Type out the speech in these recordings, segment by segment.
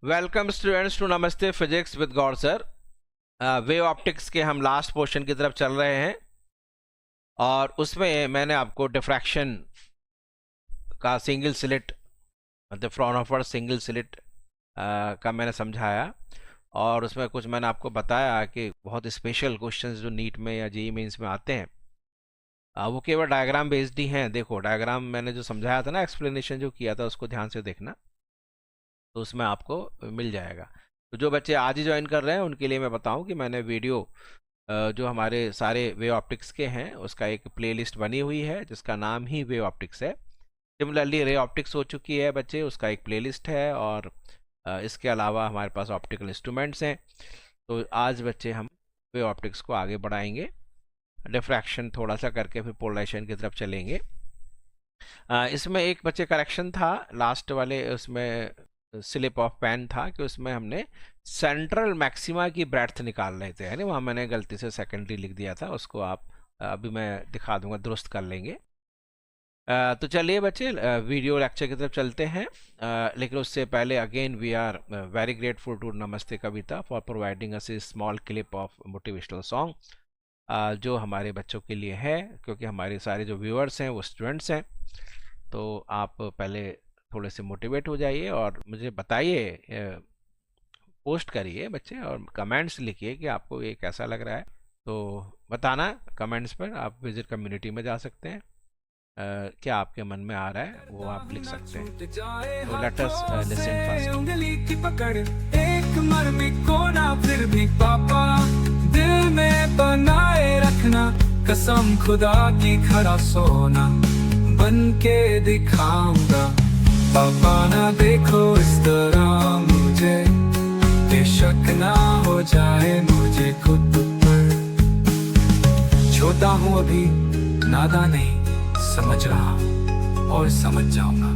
Welcome students to नमस्ते physics with Gaur sir. Wave optics के हम लास्ट पोर्शन की तरफ चल रहे हैं और उसमें मैंने आपको डिफ्रैक्शन का सिंगल स्लिट मतलब फ्राउनहोफर सिंगल स्लिट का मैंने समझाया और उसमें कुछ मैंने आपको बताया कि बहुत स्पेशल क्वेश्चंस जो नीट में या जेईई मेंस में आते हैं वो केवल डायग्राम बेस्ड ही हैं। देखो डायग्राम मैंने जो समझाया था ना, एक्सप्लेनेशन जो किया था उसको ध्यान से देखना, तो उसमें आपको मिल जाएगा। तो जो बच्चे आज ही ज्वाइन कर रहे हैं उनके लिए मैं बताऊं कि मैंने वीडियो जो हमारे सारे वे ऑप्टिक्स के हैं उसका एक प्लेलिस्ट बनी हुई है जिसका नाम ही वे ऑप्टिक्स है। सिमिलरली रे ऑप्टिक्स हो चुकी है बच्चे, उसका एक प्लेलिस्ट है और इसके अलावा हमारे पास ऑप्टिकल इंस्ट्रूमेंट्स हैं। तो आज बच्चे हम वे ऑप्टिक्स को आगे बढ़ाएंगे, डिफ्रैक्शन थोड़ा सा करके फिर पोलराइजेशन की तरफ चलेंगे। इसमें एक बच्चे करेक्शन था लास्ट वाले, उसमें स्लिप ऑफ पेन था कि उसमें हमने सेंट्रल मैक्सिमा की ब्रेड्थ निकाल रहे थे, है ना, वहाँ मैंने गलती से सेकेंडरी लिख दिया था, उसको आप अभी मैं दिखा दूंगा, दुरुस्त कर लेंगे। तो चलिए बच्चे वीडियो लेक्चर की तरफ चलते हैं। लेकिन उससे पहले again we are very grateful to Namaste Kavita for providing us a small clip of motivational song जो हमारे बच्चों के लिए है, क्योंकि हमारे सारे जो व्यूअर्स हैं वो स्टूडेंट्स हैं। तो आप पहले थोड़े से मोटिवेट हो जाइए और मुझे बताइए, पोस्ट करिए बच्चे और कमेंट्स लिखिए कि आपको ये कैसा लग रहा है। तो बताना कमेंट्स पर, आप विजिट कम्युनिटी में जा सकते हैं। क्या आपके मन में आ रहा है वो आप लिख सकते हैं। तो लेट अस लिसन फर्स्ट। उंगली की पकड़ एक मरमी कोना फिर भी पापा दिल में बनाए रखना, कसम खुदा की खरा सोना बन के दिखाऊंगा। पापा ना देखो इस तरह मुझे, बेशक ना हो जाए मुझे खुद पर। छोटा हूँ अभी, नादा नहीं, समझ रहा और समझ जाऊंगा।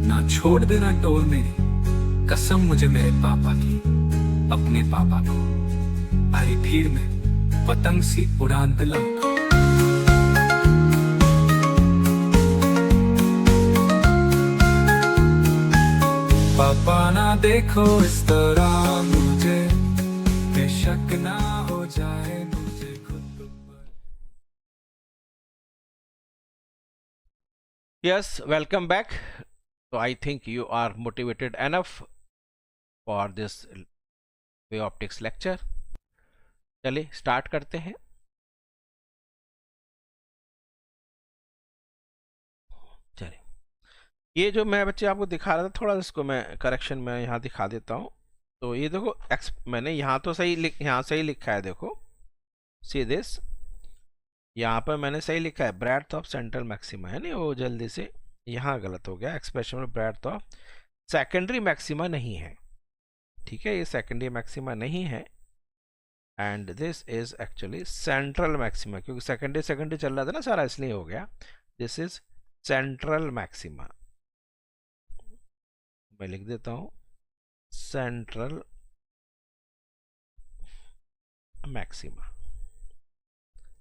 ना छोड़ देना टोल मेरी, कसम मुझे मेरे पापा की, अपने पापा को। हरी भीड़ में पतंग सी उड़ान दिलाऊंगा। पापा ना देखो इस तरह मुझे, बेशक ना हो जाए मुझे खुद पर। Yes, welcome back. So I think you are motivated enough for this way optics lecture. चलिए स्टार्ट करते हैं। चलिए, ये जो मैं बच्चे आपको दिखा रहा था, थोड़ा इसको मैं करेक्शन में यहाँ दिखा देता हूँ। तो ये देखो मैंने यहाँ तो यहाँ सही लिखा है, देखो सी दिस, यहाँ पर मैंने सही लिखा है ब्रेड्थ ऑफ सेंट्रल मैक्सिमा, है नहीं, वो जल्दी से यहाँ गलत हो गया। एक्सप्रेशन में ब्रेड्थ ऑफ सेकेंडरी मैक्सिमा नहीं है, ठीक है, ये सेकेंडरी मैक्सिमा नहीं है and this is actually central maxima, क्योंकि सेकेंडरी सेकेंडरी चल रहा था ना सारा, इसलिए हो गया। दिस इज सेंट्रल मैक्सिमा, मैं लिख देता हूं सेंट्रल मैक्सिमा,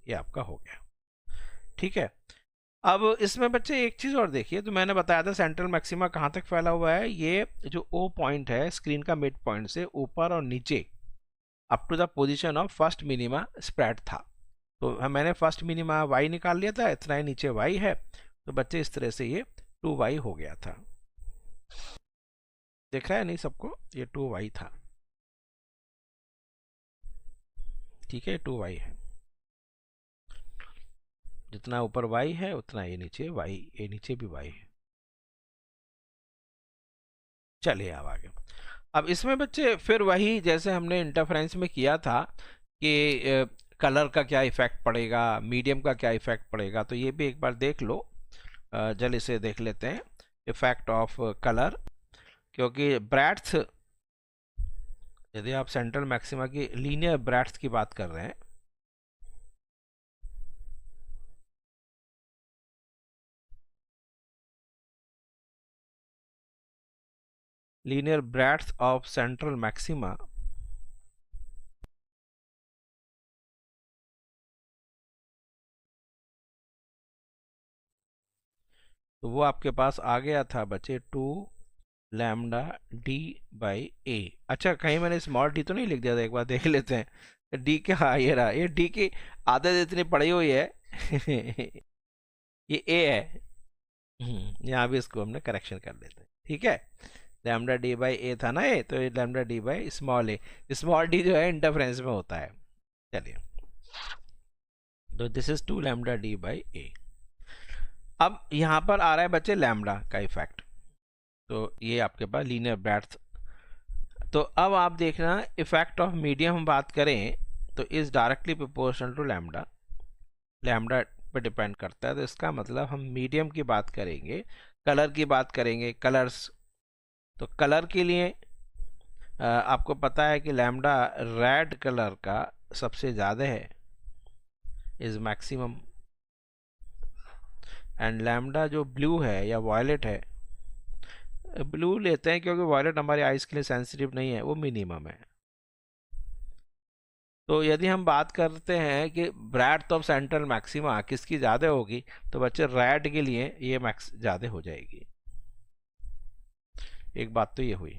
ये आपका हो गया, ठीक है। अब इसमें बच्चे एक चीज और देखिए, तो मैंने बताया था सेंट्रल मैक्सिमा कहाँ तक फैला हुआ है। ये जो ओ पॉइंट है स्क्रीन का मिड पॉइंट से ऊपर और नीचे up to the position of first minima spread था। तो मैंने फर्स्ट मिनिमा y निकाल लिया था, इतना ही नीचे y है, तो बच्चे इस तरह से ये 2y हो गया था। देख रहा है नहीं सबको, ये 2y था, ठीक है, 2y है, जितना ऊपर y है उतना ये नीचे y, ये नीचे भी y है। चलिए अब आगे। अब इसमें बच्चे फिर वही जैसे हमने इंटरफेरेंस में किया था कि कलर का क्या इफेक्ट पड़ेगा, मीडियम का क्या इफेक्ट पड़ेगा, तो ये भी एक बार देख लो। जल्दी से देख लेते हैं इफेक्ट ऑफ कलर, क्योंकि ब्रेड्थ, यदि आप सेंट्रल मैक्सिमा की लीनियर ब्रेड्थ की बात कर रहे हैं, linear breadth of central maxima, तो वो आपके पास आ गया था बच्चे 2 लैम्डा डी बाई ए। अच्छा, कहीं मैंने स्मॉल डी तो नहीं लिख दिया था? एक बार देख लेते हैं। डी क्या, हाँ ये रहा, ये डी की आदत इतनी पड़ी हुई है। ये ए है। यहाँ भी इसको हमने करेक्शन कर लेते हैं, ठीक है। लैम्डा डी बाई ए था ना ये, तो ये lambda D by small A. Small D जो है इंटरफ्रेंस में होता है। चलिए, तो this is 2 lambda D by A. अब यहाँ पर आ रहा है बच्चे लैम्डा का इफेक्ट, तो ये आपके पास लीनियर ब्रेड्थ। तो अब आप देखना, इफेक्ट ऑफ मीडियम हम बात करें तो is directly proportional to lambda. Lambda पे डिपेंड करता है, तो इसका मतलब हम मीडियम की बात करेंगे, कलर की बात करेंगे, कलर्स। तो कलर के लिए आपको पता है कि लैम्डा रेड कलर का सबसे ज़्यादा है, इज मैक्सिमम। एंड लैम्डा जो ब्लू है या वॉयलेट है, ब्लू लेते हैं क्योंकि वॉयलेट हमारी आइज़ के लिए सेंसिटिव नहीं है, वो मिनिमम है। तो यदि हम बात करते हैं कि ब्रेड्थ ऑफ सेंट्रल मैक्सिमा किसकी ज़्यादा होगी, तो बच्चे रेड के लिए ये मैक्स ज़्यादा हो जाएगी। एक बात तो ये हुई।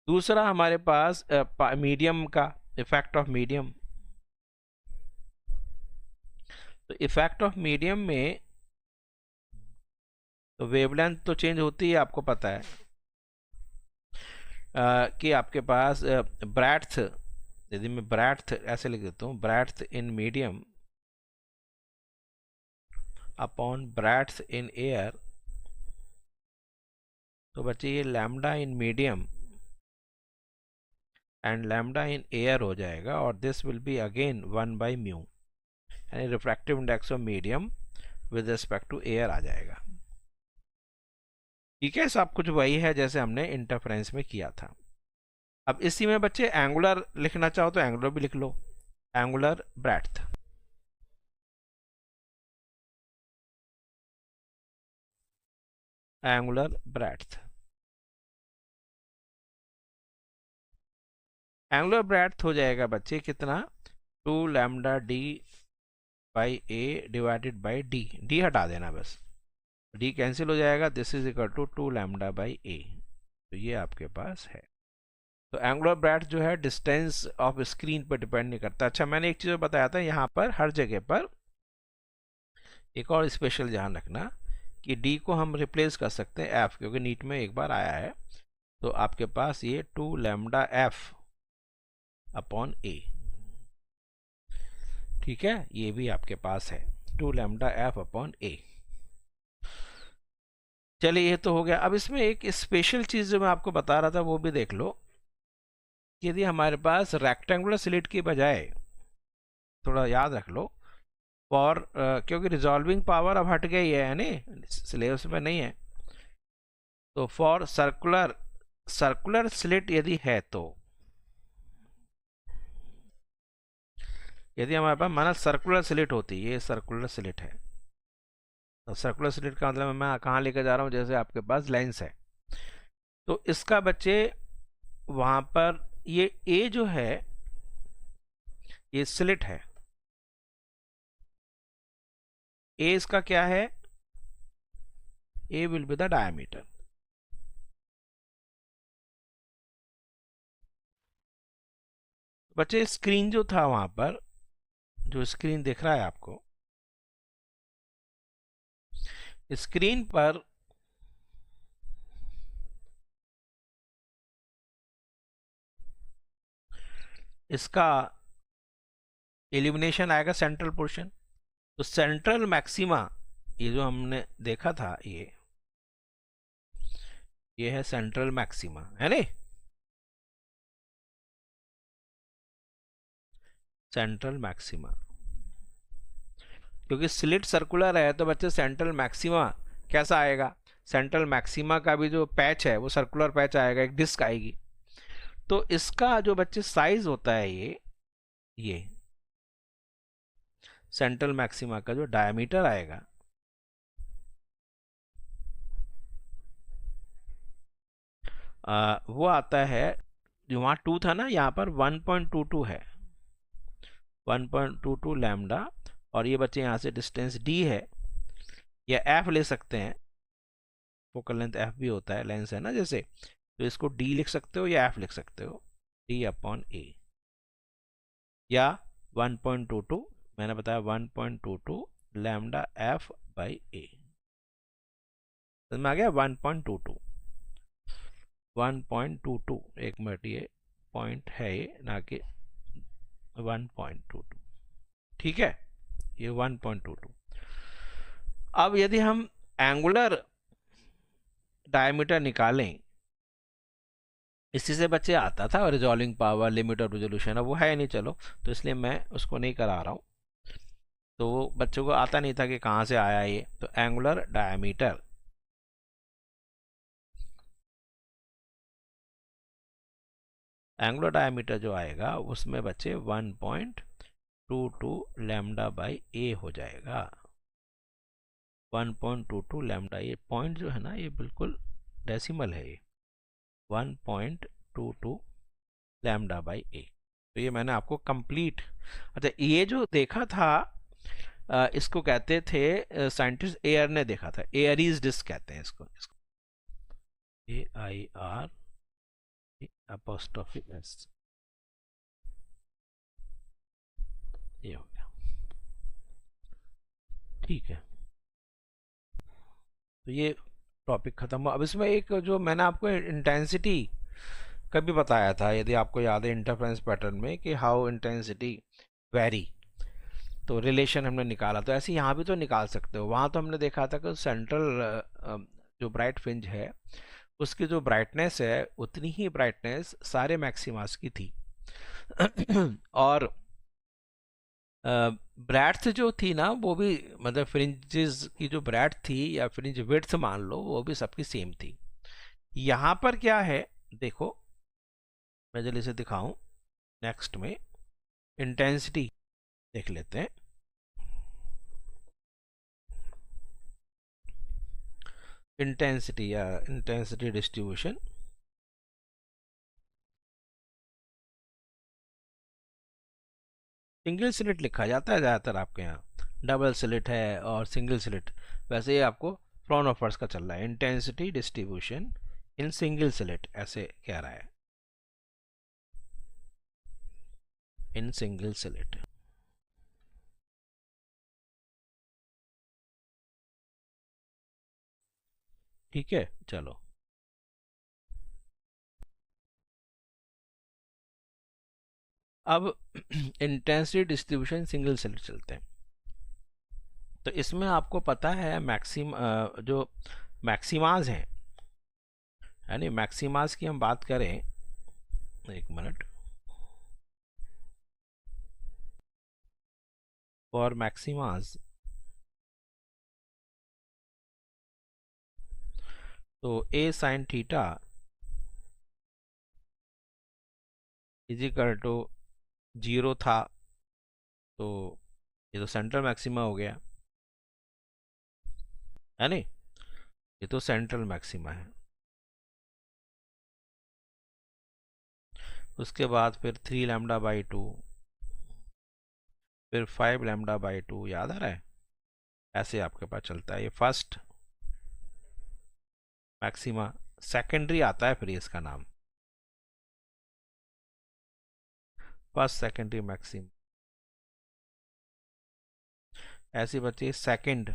दूसरा हमारे पास मीडियम का इफेक्ट ऑफ मीडियम। तो इफेक्ट ऑफ मीडियम में तो वेवलेंथ तो चेंज होती है, आपको पता है कि आपके पास ब्रेड्थ, यदि मैं ब्रेड्थ ऐसे लिख देता हूँ, breadth in medium upon breadth in air, तो बच्चे ये lambda in medium and lambda in air हो जाएगा, और this will be again 1 by mu, यानी refractive index of medium with respect to air आ जाएगा। ठीक है, सब कुछ वही है जैसे हमने इंटरफेरेंस में किया था। अब इसी में बच्चे एंगुलर लिखना चाहो तो एंगुलर भी लिख लो, angular breadth. Angular breadth, angular breadth हो जाएगा बच्चे कितना, 2 lambda D by A divided by D. D हटा देना बस, डी कैंसिल हो जाएगा, this is equal to 2 lambda by A. तो ये आपके पास है। तो एंगुलर ब्रेड्थ जो है डिस्टेंस ऑफ स्क्रीन पर डिपेंड नहीं करता। अच्छा, मैंने एक चीज़ बताया था, यहाँ पर हर जगह पर एक और स्पेशल ध्यान रखना कि डी को हम रिप्लेस कर सकते हैं एफ, क्योंकि नीट में एक बार आया है। तो आपके पास ये 2 लैम्डा एफ अपॉन ए, ठीक है, ये भी आपके पास है 2 लैम्डा एफ अपॉन ए। चलिए, ये तो हो गया। अब इसमें एक स्पेशल चीज़ जो मैं आपको बता रहा था वो भी देख लो। यदि हमारे पास रेक्टेंगुलर स्लिट की बजाय, थोड़ा याद रख लो, फॉर क्योंकि रिजॉल्विंग पावर अब हट गई है, यानी सिलेबस में नहीं है, तो फॉर सर्कुलर स्लिट यदि है, तो यदि हमारे पास माना सर्कुलर स्लिट होती, ये सर्कुलर स्लिट है, तो सर्कुलर स्लिट का मतलब मैं कहाँ लेकर जा रहा हूँ, जैसे आपके पास लेंस है, तो इसका बच्चे वहाँ पर ये ए जो है ये स्लिट है, ए इसका क्या है, ए विल बी द डायमीटर। बच्चे स्क्रीन जो था वहाँ पर, जो स्क्रीन दिख रहा है आपको, स्क्रीन पर इसका इल्यूमिनेशन आएगा सेंट्रल पोर्शन। तो सेंट्रल मैक्सिमा ये जो हमने देखा था, ये है सेंट्रल मैक्सिमा, है नहीं, सेंट्रल मैक्सिमा। क्योंकि स्लिट सर्कुलर है तो बच्चे सेंट्रल मैक्सिमा कैसा आएगा, सेंट्रल मैक्सिमा का भी जो पैच है वो सर्कुलर पैच आएगा, एक डिस्क आएगी। तो इसका जो बच्चे साइज होता है, ये सेंट्रल मैक्सिमा का जो डायमीटर आएगा, वो आता है, जो वहाँ 2 था ना, यहाँ पर 1.22 है, 1.22 लैम्डा। और ये बच्चे यहाँ से डिस्टेंस डी है, या एफ ले सकते हैं, फोकल लेंथ एफ भी होता है, लेंस है ना जैसे, तो इसको डी लिख सकते हो या एफ लिख सकते हो, डी अपॉन ए, या 1.22, मैंने बताया 1.22 लैम्डा एफ बाई ए, समझ में आ गया? 1.22 1.22, एक मिनट, ये पॉइंट है ये, ना कि 1.22, ठीक है, ये 1.22। अब यदि हम एंगुलर डायमीटर निकालें, इसी से बच्चे आता था रिजॉल्विंग पावर, लिमिट और रेजोल्यूशन, अब वो है नहीं, चलो, तो इसलिए मैं उसको नहीं करा रहा हूँ, तो वो बच्चों को आता नहीं था कि कहाँ से आया ये, तो एंगुलर डायमीटर, एंगुलर डायमीटर जो आएगा उसमें बच्चे 1.22 लैम्डा बाई ए हो जाएगा। 1.22 लैम्डा, ये पॉइंट जो है ना ये बिल्कुल डेसिमल है, ये 1.22 लैम्डा बाई ए। तो ये मैंने आपको कंप्लीट, अच्छा ये जो देखा था इसको कहते थे साइंटिस्ट, एयर ने देखा था, एयरीज डिस्क कहते हैं इसको, AIR अपोस्ट्रोफी एस, ये हो गया, ठीक है। तो ये टॉपिक खत्म हुआ। अब इसमें एक जो मैंने आपको इंटेंसिटी कभी बताया था, यदि आपको याद है, इंटरफेरेंस पैटर्न में, कि हाउ इंटेंसिटी वेरी, तो रिलेशन हमने निकाला, तो ऐसे यहाँ भी तो निकाल सकते हो। वहाँ तो हमने देखा था कि सेंट्रल जो ब्राइट फ्रिंज है उसकी जो ब्राइटनेस है उतनी ही ब्राइटनेस सारे मैक्सिमास की थी और ब्रैड्थ जो थी ना वो भी, मतलब फ्रिंजेस की जो ब्रैड्थ थी या फ्रिंज विड्थ मान लो, वो भी सबकी सेम थी। यहाँ पर क्या है देखो, मैं जल्दी से दिखाऊं, नेक्स्ट में इंटेंसिटी देख लेते हैं। इंटेंसिटी या इंटेंसिटी डिस्ट्रीब्यूशन, सिंगल स्लिट लिखा जाता है ज़्यादातर आपके यहाँ, डबल स्लिट है और सिंगल स्लिट, वैसे ये आपको फ्राउनहोफर्स का चल रहा है, intensity distribution in single slit, ऐसे कह रहा है, इन सिंगल स्लिट। ठीक है, चलो अब इंटेंसिटी डिस्ट्रीब्यूशन सिंगल स्लिट चलते हैं। तो इसमें आपको पता है जो मैक्सिमाज हैं, यानी मैक्सिमाज की हम बात करें, एक मिनट, फॉर मैक्सिमाज, तो A sine theta is equal to 0 था, तो ये तो सेंट्रल मैक्सिमा हो गया, है नहीं, ये तो सेंट्रल मैक्सिमा है। उसके बाद फिर 3 लैम्डा बाई 2, फिर 5 लैम्डा बाई 2, याद आ रहा है, ऐसे आपके पास चलता है। ये फर्स्ट मैक्सिमा, सेकेंडरी आता है फिर इसका नाम, फर्स्ट सेकेंडरी मैक्सिम, ऐसी बची सेकंड,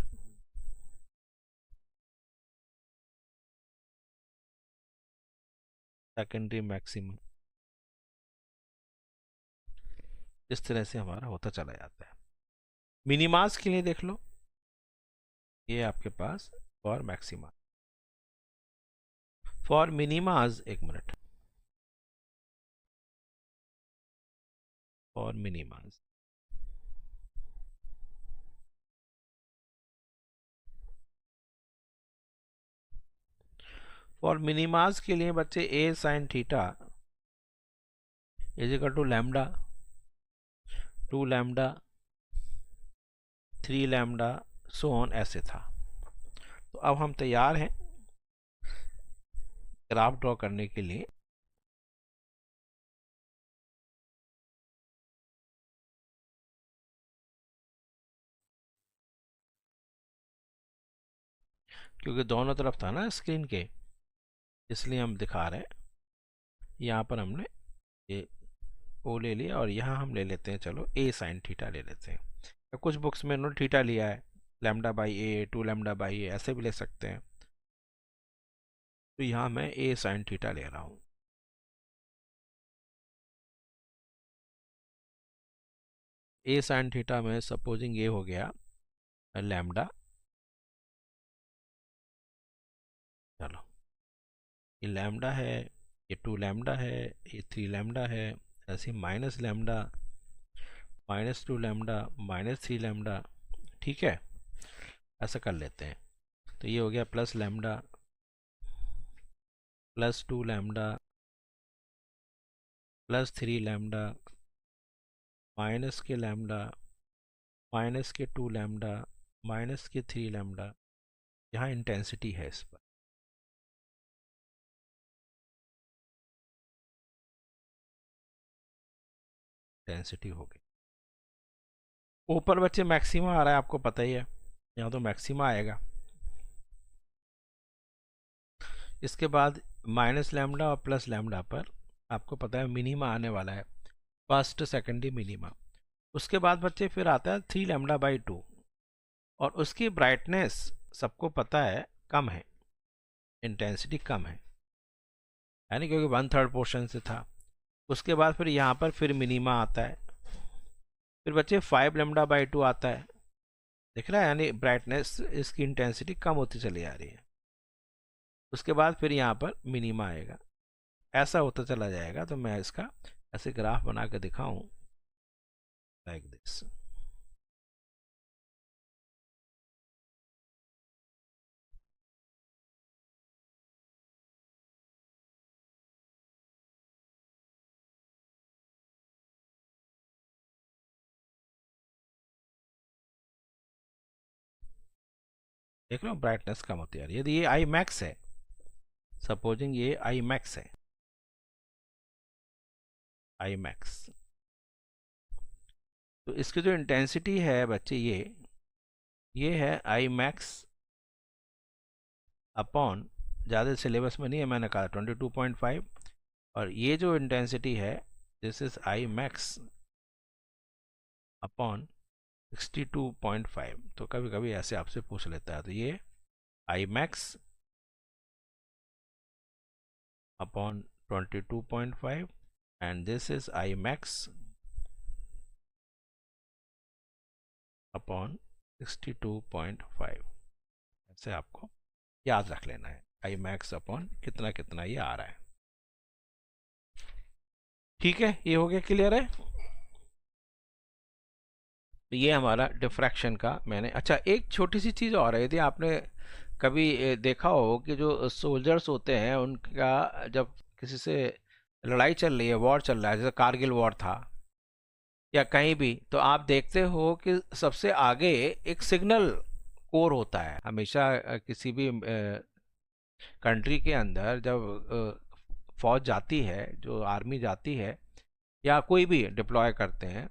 सेकेंडरी मैक्सिमम, इस तरह से हमारा होता चला जाता है। मिनिमास के लिए देख लो, ये आपके पास फॉर मैक्सिमा, फॉर मिनिमाज, एक minute, for minimas, for minimas के लिए बच्चे A sine theta is equal to lambda, 2 lambda, 3 lambda, so on, ऐसे था। तो अब हम तैयार हैं ग्राफ ड्रॉ करने के लिए। क्योंकि दोनों तरफ था ना स्क्रीन के, इसलिए हम दिखा रहे हैं। यहाँ पर हमने ये ओ ले लिया और यहाँ हम ले लेते हैं, चलो ए साइन थीटा ले लेते हैं। कुछ बुक्स में उन्होंने थीटा लिया है, lambda by A, 2 lambda by A, ऐसे भी ले सकते हैं। तो यहाँ मैं ए साइन थीटा ले रहा हूँ। ए साइन थीटा में सपोजिंग ये हो गया लैम्डा, चलो ये लैम्डा है, ये 2 लैम्डा है, ये 3 लैम्डा है, ऐसे माइनस लैम्डा, -2 लैम्डा, -3 लैम्डा, ठीक है, ऐसा कर लेते हैं। तो ये हो गया plus lambda, +2 lambda, +3 lambda, minus के लैम्डा, माइनस के 2 लैम्डा, माइनस के 3 लैम्डा। यहाँ इंटेंसिटी है इस पर, इंटेंसिटी हो गई। ऊपर बच्चे मैक्सिमा आ रहा है, आपको पता ही है, यहाँ तो मैक्सिमा आएगा। इसके बाद माइनस लैम्डा और प्लस लैम्डा पर आपको पता है मिनिमा आने वाला है, फर्स्ट सेकेंडरी मिनिमा। उसके बाद बच्चे फिर आता है 3 लैम्डा बाई 2, और उसकी ब्राइटनेस सबको पता है कम है, इंटेंसिटी कम है, यानी क्योंकि 1/3 पोर्शन से था। उसके बाद फिर यहाँ पर फिर मिनिमा आता है, फिर बच्चे 5 लैम्डा बाई 2 आता है, दिख रहा है, यानी ब्राइटनेस इसकी इंटेंसिटी कम होती चली आ रही है। उसके बाद फिर यहाँ पर मिनिमा आएगा, ऐसा होता चला जाएगा। तो मैं इसका ऐसे ग्राफ बना के दिखाऊं, लाइक दिस। देख लो ब्राइटनेस कम होती है। यदि ये आई मैक्स है, सपोजिंग ये आई मैक्स है, आई मैक्स, तो इसकी जो इंटेंसिटी है बच्चे ये है आई मैक्स अपॉन, ज़्यादा सिलेबस में नहीं है, मैंने कहा 22.5, और ये जो इंटेंसिटी है this is I max upon 62.5। तो कभी कभी ऐसे आपसे पूछ लेता है, तो ये I max upon 22.5 and this is I max upon 62.5। ऐसे आपको याद रख लेना है, आई मैक्स अपॉन कितना कितना ये आ रहा है। ठीक है, ये हो गया, क्लियर है। तो ये हमारा डिफ्रैक्शन का मैंने, अच्छा एक छोटी सी चीज़ और है, यदि आपने कभी देखा हो कि जो सोल्जर्स होते हैं उनका जब किसी से लड़ाई चल रही है, वॉर चल रहा है, जैसे कारगिल वॉर था या कहीं भी, तो आप देखते हो कि सबसे आगे एक सिग्नल कोर होता है हमेशा। किसी भी कंट्री के अंदर जब फौज जाती है, जो आर्मी जाती है या कोई भी डिप्लॉय करते हैं,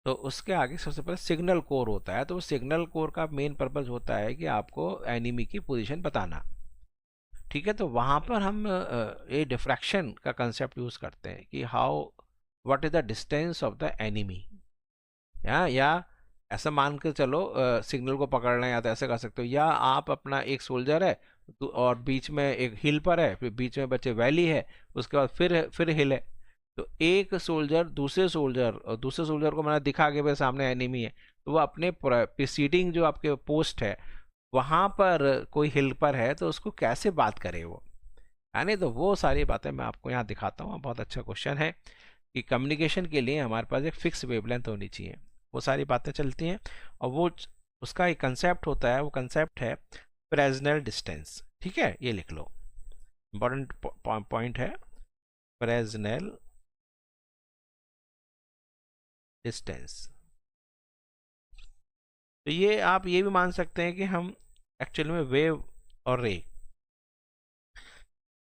तो उसके आगे सबसे पहले सिग्नल कोर होता है। तो सिग्नल कोर का मेन पर्पस होता है कि आपको एनिमी की पोजीशन बताना, ठीक है। तो वहाँ पर हम ये डिफ्रैक्शन का कंसेप्ट यूज़ करते हैं कि how, what is the distance of the enemy, या ऐसा मान के चलो सिग्नल को पकड़ना है, या तो ऐसे कर सकते हो, या आप अपना एक सोल्जर है और बीच में एक हिल पर है, फिर बीच में बच्चे वैली है, उसके बाद फिर हिल है, तो एक सोल्जर दूसरे सोल्जर, और दूसरे सोल्जर को मैंने दिखा के भाई सामने एनिमी है, तो वो अपने प्रीसीडिंग जो आपके पोस्ट है वहाँ पर कोई हिल पर है, तो उसको कैसे बात करे वो, यानी तो वो सारी बातें मैं आपको यहाँ दिखाता हूँ। बहुत अच्छा क्वेश्चन है कि कम्युनिकेशन के लिए हमारे पास एक फिक्स वेवलेंथ होनी चाहिए, वो सारी बातें चलती हैं। और वो उसका एक कंसेप्ट होता है, वो कंसेप्ट है फ्रेस्नेल डिस्टेंस, ठीक है, ये लिख लो, इंपॉर्टेंट पॉइंट है, फ्रेस्नेल डिस्टेंस। तो ये आप ये भी मान सकते हैं कि हम एक्चुअली में वेव और रे,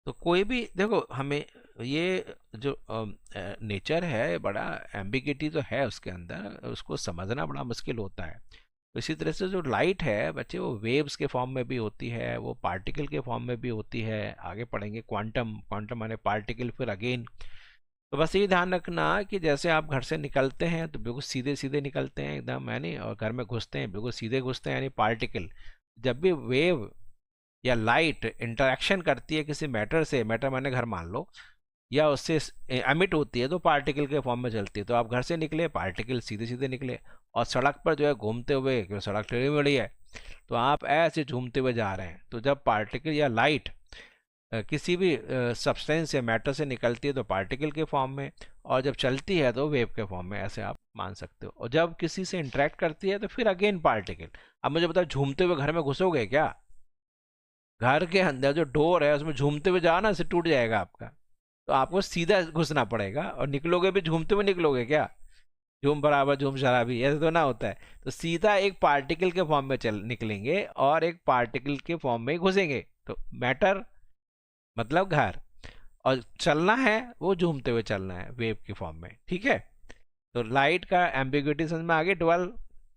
तो कोई भी देखो, हमें ये जो नेचर है, बड़ा एम्बिगिटी तो है उसके अंदर, उसको समझना बड़ा मुश्किल होता है। तो इसी तरह से जो लाइट है बच्चे वो वेव्स के फॉर्म में भी होती है, वो पार्टिकल के फॉर्म में भी होती है। आगे पढ़ेंगे क्वांटम, क्वांटम माने पार्टिकल, फिर अगेन। तो बस ये ध्यान रखना कि जैसे आप घर से निकलते हैं तो बिल्कुल सीधे सीधे निकलते हैं एकदम, यानी, और घर में घुसते हैं बिल्कुल सीधे घुसते हैं, यानी पार्टिकल। जब भी वेव या लाइट इंटरेक्शन करती है किसी मैटर से, मैटर माने घर मान लो, या उससे एमिट होती है, तो पार्टिकल के फॉर्म में चलती है। तो आप घर से निकले, पार्टिकल सीधे सीधे निकले, और सड़क पर जो है घूमते हुए, क्योंकि सड़क टेढ़ी मेढ़ी है, तो आप ऐसे झूमते हुए जा रहे हैं। तो जब पार्टिकल या लाइट किसी भी सब्सटेंस या मैटर से निकलती है तो पार्टिकल के फॉर्म में, और जब चलती है तो वेव के फॉर्म में, ऐसे आप मान सकते हो। और जब किसी से इंटरेक्ट करती है तो फिर अगेन पार्टिकल। अब मुझे बताओ, झूमते हुए घर में घुसोगे क्या? घर के अंदर जो डोर है उसमें झूमते हुए जाओ ना, से टूट जाएगा आपका। तो आपको सीधा घुसना पड़ेगा, और निकलोगे भी झूमते हुए निकलोगे क्या? झूम बराबर झूम शराबी, ऐसे तो ना होता है। तो सीधा एक पार्टिकल के फॉर्म में चल निकलेंगे और एक पार्टिकल के फॉर्म में घुसेंगे। तो मैटर मतलब घर, और चलना है वो झूमते हुए चलना है वेव के फॉर्म में, ठीक है। तो लाइट का एम्बिग्युइटी समझ में आगे, डुअल,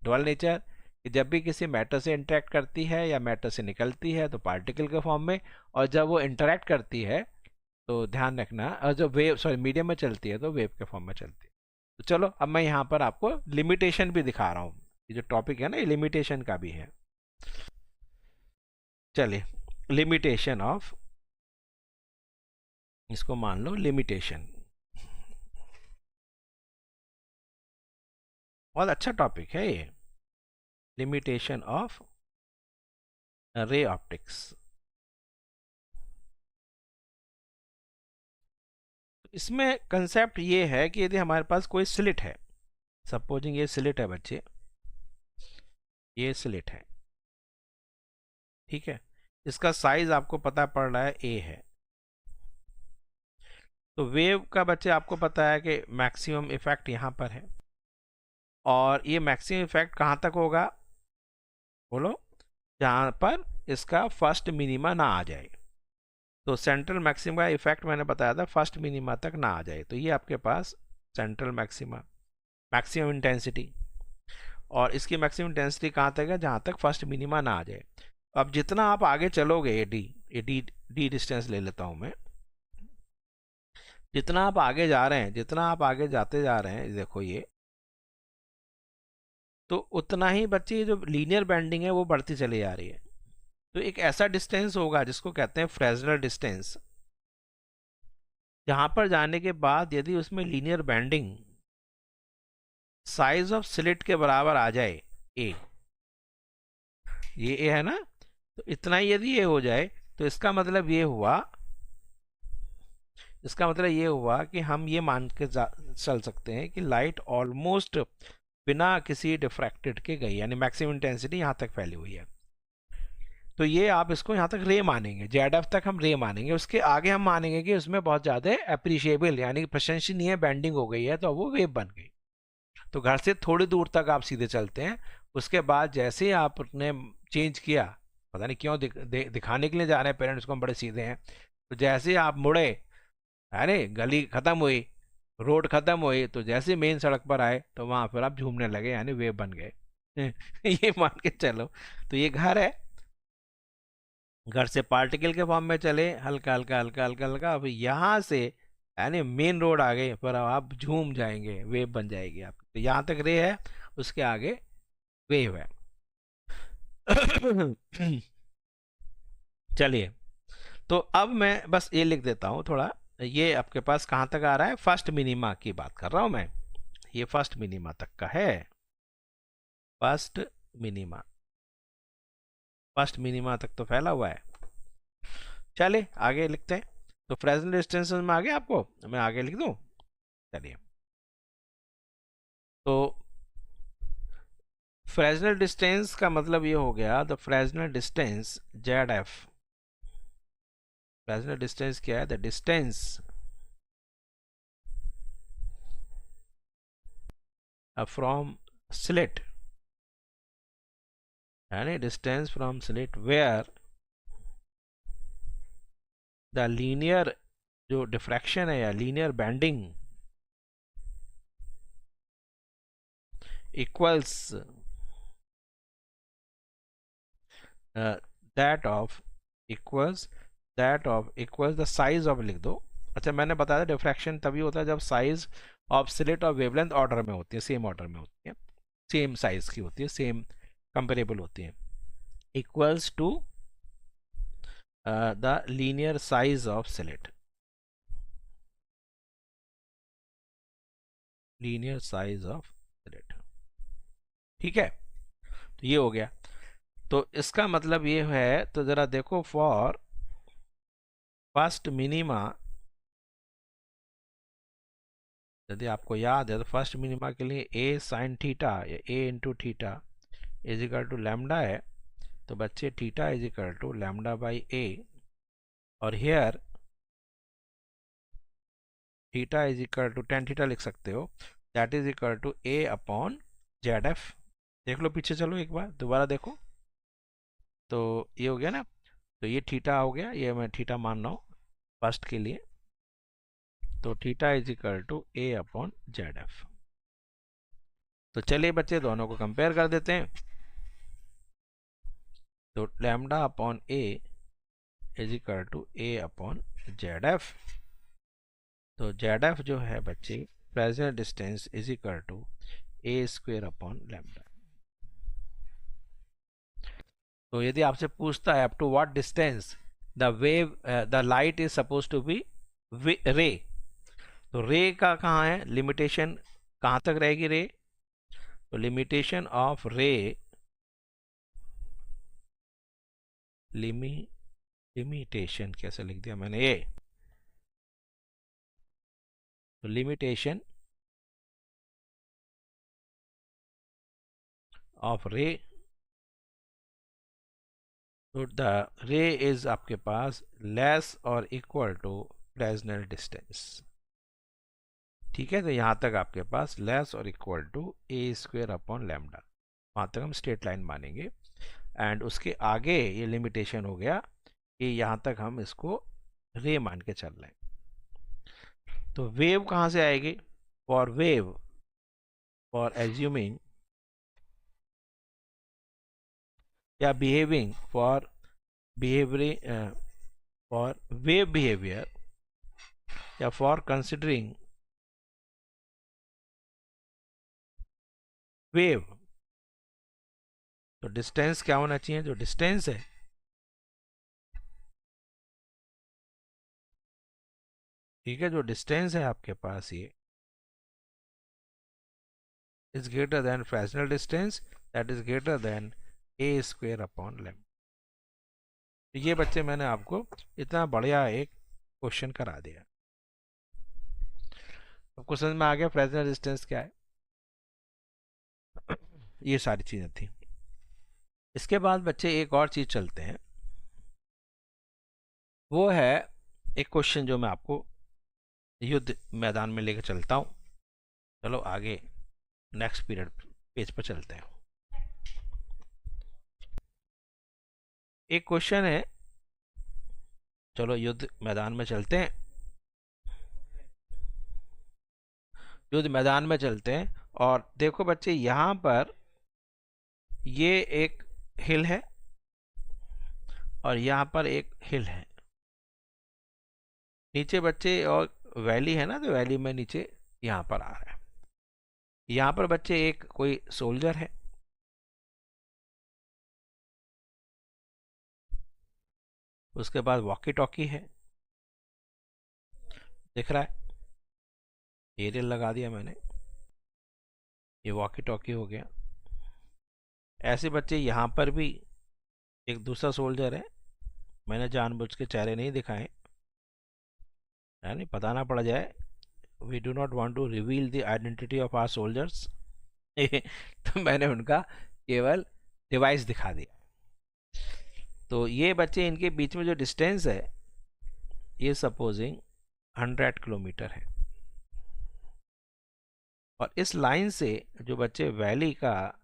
डुअल नेचर, कि जब भी किसी मैटर से इंटरेक्ट करती है या मैटर से निकलती है तो पार्टिकल के फॉर्म में, और जब वो इंटरेक्ट करती है तो ध्यान रखना, और जब वेव सॉरी मीडियम में चलती है तो वेव के फॉर्म में चलती है। तो चलो अब मैं यहाँ पर आपको लिमिटेशन भी दिखा रहा हूँ। ये जो टॉपिक है ना, ये लिमिटेशन का भी है। चलिए, लिमिटेशन ऑफ, इसको मान लो लिमिटेशन, बहुत अच्छा टॉपिक है ये, लिमिटेशन ऑफ रे ऑप्टिक्स। इसमें कंसेप्ट ये है कि यदि हमारे पास कोई स्लिट है, सपोजिंग ये स्लिट है बच्चे, ये स्लिट है, ठीक है, इसका साइज आपको पता पड़ रहा है ए है। तो वेव का बच्चे आपको पता है कि मैक्सिमम इफेक्ट यहाँ पर है, और ये मैक्सिमम इफेक्ट कहाँ तक होगा बोलो? जहाँ पर इसका फर्स्ट मिनिमा ना आ जाए। तो सेंट्रल मैक्सिमा का इफेक्ट मैंने बताया था फर्स्ट मिनिमा तक ना आ जाए। तो ये आपके पास सेंट्रल मैक्सिमा, मैक्सिमम इंटेंसिटी, और इसकी मैक्सिमम इंटेंसिटी कहाँ तक है? जहाँ तक फर्स्ट मिनिमा ना आ जाए। अब जितना आप आगे चलोगे, ये डी डिस्टेंस ले लेता हूँ मैं, जितना आप आगे जा रहे हैं, जितना आप आगे जाते जा रहे हैं, देखो ये, तो उतना ही बच्चे जो लीनियर बेंडिंग है वो बढ़ती चली जा रही है। तो एक ऐसा डिस्टेंस होगा जिसको कहते हैं फ्रेजनल डिस्टेंस, जहां पर जाने के बाद यदि उसमें linear bending size of slit के बराबर आ जाए, ए, ये ए है ना, तो इतना ही यदि ये हो जाए, तो इसका मतलब ये हुआ, इसका मतलब ये हुआ कि हम ये मान के चल सकते हैं कि लाइट ऑलमोस्ट बिना किसी डिफ्रैक्टेड के गई, यानी मैक्सिमम इंटेंसिटी यहाँ तक फैली हुई है। तो ये आप इसको यहाँ तक रे मानेंगे, जेड एफ तक हम रे मानेंगे। उसके आगे हम मानेंगे कि उसमें बहुत ज़्यादा अप्रिशिएबल यानी प्रशंसनीय बेंडिंग हो गई है, तो वो वेव बन गई। तो घर से थोड़ी दूर तक आप सीधे चलते हैं, उसके बाद जैसे ही आपने चेंज किया, पता नहीं क्यों दिखाने के लिए जा रहे हैं पेरेंट्स को हम बड़े सीधे हैं, तो जैसे आप मुड़े, अरे गली खत्म हुई, रोड खत्म हुई, तो जैसे मेन सड़क पर आए तो वहां फिर आप झूमने लगे, यानी वेव बन गए। ये मान के चलो। तो ये घर है, घर से पार्टिकल के फॉर्म में चले, हल्का हल्का हल्का हल्का हल्का, अब यहाँ से यानी मेन रोड आ गए, पर अब आप झूम जाएंगे, वेव बन जाएगी आपकी। तो यहाँ तक रे है, उसके आगे वेव है। चलिए, तो अब मैं बस ये लिख देता हूँ थोड़ा, ये आपके पास कहाँ तक आ रहा है? फर्स्ट मिनिमा की बात कर रहा हूँ मैं, ये फर्स्ट मिनिमा तक का है, फर्स्ट मिनिमा, फर्स्ट मिनिमा तक तो फैला हुआ है। चलिए आगे लिखते हैं। तो फ्रेजनल डिस्टेंस में आगे आपको मैं आगे लिख दूं, चलिए। तो फ्रेजनल डिस्टेंस का मतलब ये हो गया, the Fresnel distance Z F, Fresnel distance क्या है? द डिस्टेंस फ्रॉम स्लिट, यानी distance from slit where the linear जो डिफ्रैक्शन है या linear banding equals that of equals the size of लिख दो। अच्छा, मैंने बताया डिफ्रैक्शन तभी होता है जब साइज ऑफ स्लिट और वेवलेंथ ऑर्डर में होती है, सेम ऑर्डर में होती है, सेम साइज की होती है, सेम कंपेरेबल होती है, equals to the linear size of slit, linear size of slit. ठीक है, तो ये हो गया। तो इसका मतलब ये है, तो जरा देखो, फॉर फर्स्ट मिनिमा, यदि आपको याद है तो फर्स्ट मिनिमा के लिए ए साइन थीटा या A into theta is equal to lambda है, तो बच्चे theta is equal to lambda by A, और here theta is equal to ten theta लिख सकते हो, that is equal to A upon Z F. देख लो पीछे, चलो एक बार दोबारा देखो, तो ये हो गया ना, तो ये थीटा हो गया, ये मैं थीटा मान रहा हूँ फर्स्ट के लिए, तो theta is equal to A upon Z F. तो चलिए बच्चे दोनों को कंपेयर कर देते हैं, तो lambda upon a is equal to A upon Z F. तो जेड एफ जो है बच्चे, present distance is equal to a square upon lambda. तो यदि आपसे पूछता है up to what distance the light is suppose to be ray, तो रे का कहाँ है लिमिटेशन, कहाँ तक रहेगी रे, तो लिमिटेशन ऑफ रे, लिमिटेशन कैसे लिख दिया मैंने ये, तो लिमिटेशन ऑफ रे, तो द रे इज आपके पास लेस और इक्वल टू फ्रेस्नेल डिस्टेंस। ठीक है, तो यहाँ तक आपके पास लेस और equal to a square upon lambda, वहाँ तक हम स्ट्रेट लाइन मानेंगे, एंड उसके आगे ये लिमिटेशन हो गया कि यहाँ तक हम इसको रे मान के चल रहे हैं। तो वेव कहाँ से आएगी, फॉर वेव, फॉर एज्यूमिंग या behaving, for behavioring, for wave behaviour या फॉर कंसिडरिंग वेव, तो डिस्टेंस क्या होना चाहिए, जो डिस्टेंस है ठीक है, जो डिस्टेंस है आपके पास ये is greater than Fresnel distance, that is greater than A square upon lambda. ये बच्चे मैंने आपको इतना बढ़िया एक क्वेश्चन करा दिया। आपको समझ में आ गया फ्रेस्नेल डिस्टेंस क्या है, ये सारी चीजें थी। इसके बाद बच्चे एक और चीज चलते हैं, वो है एक क्वेश्चन जो मैं आपको युद्ध मैदान में लेकर चलता हूं। चलो आगे नेक्स्ट पीरियड पेज पर चलते हैं। एक क्वेश्चन है, चलो युद्ध मैदान में चलते हैं, युद्ध मैदान में चलते हैं, और देखो बच्चे यहां पर ये एक हिल है और यहां पर एक हिल है, नीचे बच्चे और वैली है ना, तो वैली में नीचे यहां पर आ रहा है, यहां पर बच्चे एक कोई सोल्जर है, उसके बाद वॉकी टॉकी है, दिख रहा है, एरियल लगा दिया मैंने, ये वॉकी टॉकी हो गया। ऐसे बच्चे यहाँ पर भी एक दूसरा सोल्जर है, मैंने जानबूझ के चेहरे नहीं दिखाए, यानी पता ना पड़ जाए, we do not want to reveal the identity of our soldiers तो मैंने उनका केवल डिवाइस दिखा दिया। तो ये बच्चे, इनके बीच में जो डिस्टेंस है ये सपोजिंग 100 किलोमीटर है, और इस लाइन से जो बच्चे वैली का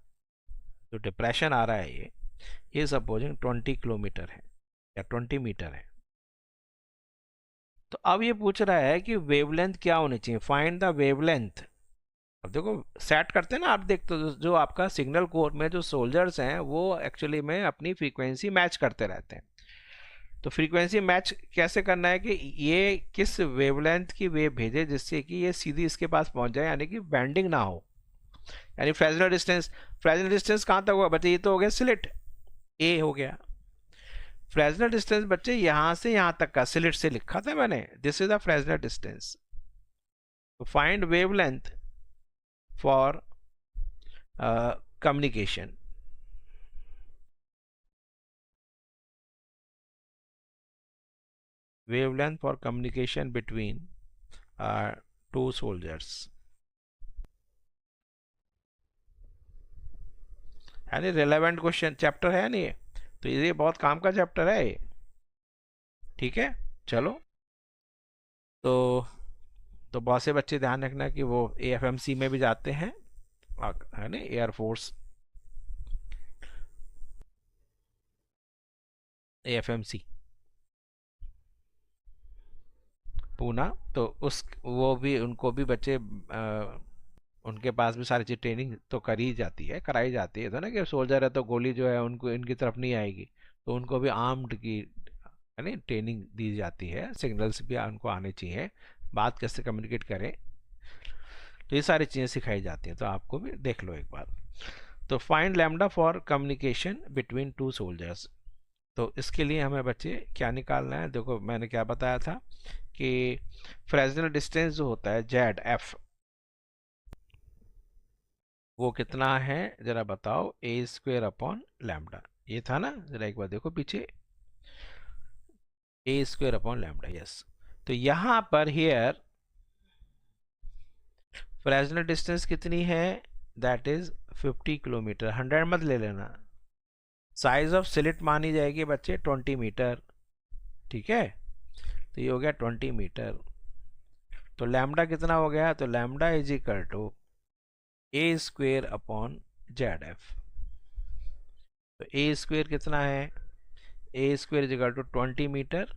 जो डिप्रेशन आ रहा है ये सपोजिंग 20 किलोमीटर है या 20 मीटर है। तो अब ये पूछ रहा है कि वेवलेंथ क्या होनी चाहिए, फाइंड द वेवलेंथ अब देखो सेट करते हैं ना, आप देखते हो जो आपका सिग्नल कोर में जो सोल्जर्स हैं वो एक्चुअली में अपनी फ्रीक्वेंसी मैच करते रहते हैं। तो फ्रीक्वेंसी मैच कैसे करना है कि ये किस वेवलेंथ की वेव भेजे जिससे कि ये सीधी इसके पास पहुंच जाए, यानी कि बैंडिंग ना हो, यानी फ्रेजनल डिस्टेंस कहाँ तक होगा बच्चे? ये तो हो गया स्लिट ए हो गया। फ्रेजनल डिस्टेंस बच्चे यहाँ से यहाँ तक का स्लिट से लिखा था मैंने, this is the Fresnel distance. तो find wavelength for communication. Wavelength for communication between two soldiers. यानी रिलेवेंट क्वेश्चन चैप्टर है नहीं, तो ये बहुत काम का चैप्टर है ये। ठीक है, चलो तो बहुत से बच्चे ध्यान रखना कि वो AFMC में भी जाते हैं, है ना, एयरफोर्स AFMC पूना, तो उस वो भी उनको भी बच्चे उनके पास भी सारी चीज ट्रेनिंग तो करी जाती है, कराई जाती है, तो ना कि सोल्जर है तो गोली जो है उनको इनकी तरफ नहीं आएगी, तो उनको भी आर्म्ड की है ना ट्रेनिंग दी जाती है, सिग्नल्स भी उनको आने चाहिए, बात कैसे कम्युनिकेट करें, तो ये सारी चीज़ें सिखाई जाती हैं, तो आपको भी देख लो एक बार। तो find lambda for communication between two soldiers, तो इसके लिए हमें बच्चे क्या निकालना है? देखो मैंने क्या बताया था कि फ्रेजनल डिस्टेंस जो होता है ZF, वो कितना है जरा बताओ? a² ये था ना, जरा एक बार देखो पीछे, a² यस। तो यहां पर हियर फ्रेजनल डिस्टेंस कितनी है? दैट इज 50 किलोमीटर, 100 मत ले लेना। साइज ऑफ स्लिट मानी जाएगी बच्चे 20 मीटर, ठीक है, तो ये हो गया 20 मीटर। तो लैम्डा कितना हो गया? तो lambda is equal to a²/ZF। तो a² कितना है? a² is equal to 20 metre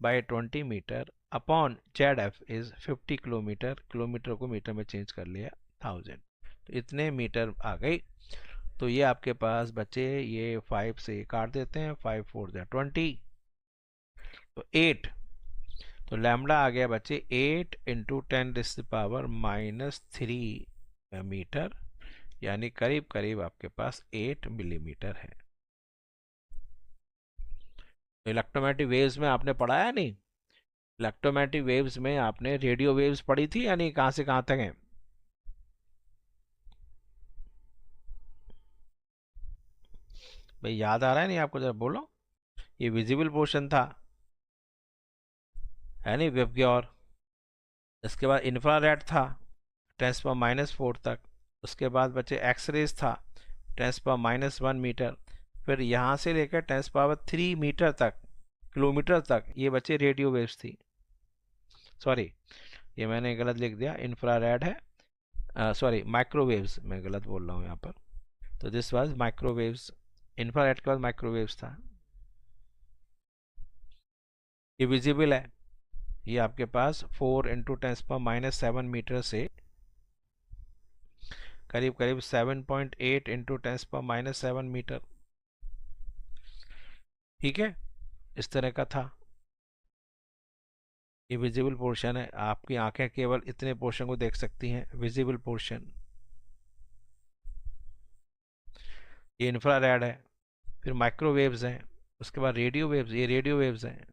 by 20 metre upon ZF is 50 kilometre, kilometre को मीटर में चेंज कर लिया 1000, तो इतने मीटर आ गई। तो ये आपके पास बच्चे ये 5 से काट देते हैं, 5 4 20, तो 8, तो लैम्डा आ गया बच्चे 8 × 10⁻³ मीटर, यानी करीब करीब आपके पास 8 मिलीमीटर है। तो इलेक्ट्रोमैग्नेटिक वेव्स में आपने पढ़ा है नहीं? इलेक्ट्रोमैग्नेटिक वेव्स में आपने रेडियो वेव्स पढ़ी थी, यानी कहां से कहां तक है? भाई याद आ रहा है नहीं आपको? जरा बोलो। ये विजिबल पोर्शन था, है नहीं, वेव की ओर। इसके बाद इंफ्रारेड था 10⁻⁻4 तक। उसके बाद बच्चे एक्सरेज था 10⁻⁻1 मीटर। फिर यहाँ से लेकर 10⁻³ मीटर तक, किलोमीटर तक, ये बच्चे रेडियो वेव्स थी। सॉरी, ये मैंने गलत लिख दिया, इंफ्रारेड है, सॉरी माइक्रोवेव्स, मैं गलत बोल रहा हूँ यहाँ पर। तो दिस वाज माइक्रोवेव्स, इंफ्रारेड के बाद माइक्रोवेव्स था। ये विजिबल है, ये आपके पास 4 × 10⁻⁷ मीटर से करीब करीब 7.8 × 10⁻⁷ मीटर, ठीक है, इस तरह का था। ये विजिबल पोर्शन है, आपकी आंखें केवल इतने पोर्शन को देख सकती हैं, विजिबल पोर्शन। ये इंफ्रारेड है, फिर माइक्रोवेव्स हैं, उसके बाद रेडियो वेव्स, ये रेडियो वेव्स हैं।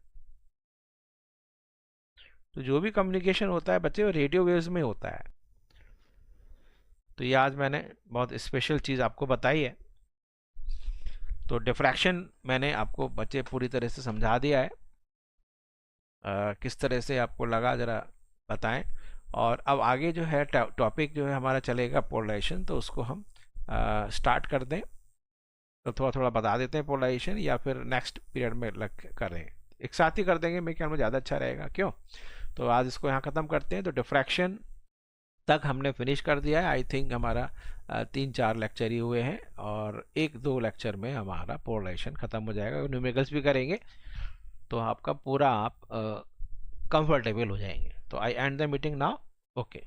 तो जो भी कम्युनिकेशन होता है बच्चे वो रेडियो वेव्स में होता है। तो ये आज मैंने बहुत स्पेशल चीज़ आपको बताई है। तो डिफ्रैक्शन मैंने आपको बच्चे पूरी तरह से समझा दिया है, किस तरह से आपको लगा जरा बताएं। और अब आगे जो है टॉपिक जो है हमारा चलेगा पोलराइजेशन, तो उसको हम स्टार्ट कर दें, तो थोड़ा थोड़ा बता देते हैं पोलराइजेशन, या फिर नेक्स्ट पीरियड में लग करें, एक साथ ही कर देंगे, मेरे ख्याल में ज़्यादा अच्छा रहेगा, क्यों? तो आज इसको यहाँ ख़त्म करते हैं। तो डिफ्रैक्शन तक हमने फिनिश कर दिया है, आई थिंक हमारा 3-4 लेक्चर ही हुए हैं, और 1-2 लेक्चर में हमारा पोलराइजेशन ख़त्म हो जाएगा, न्यूमेरिकल्स भी करेंगे, तो आपका पूरा आप कंफर्टेबल हो जाएंगे। तो I end the meeting now, okay.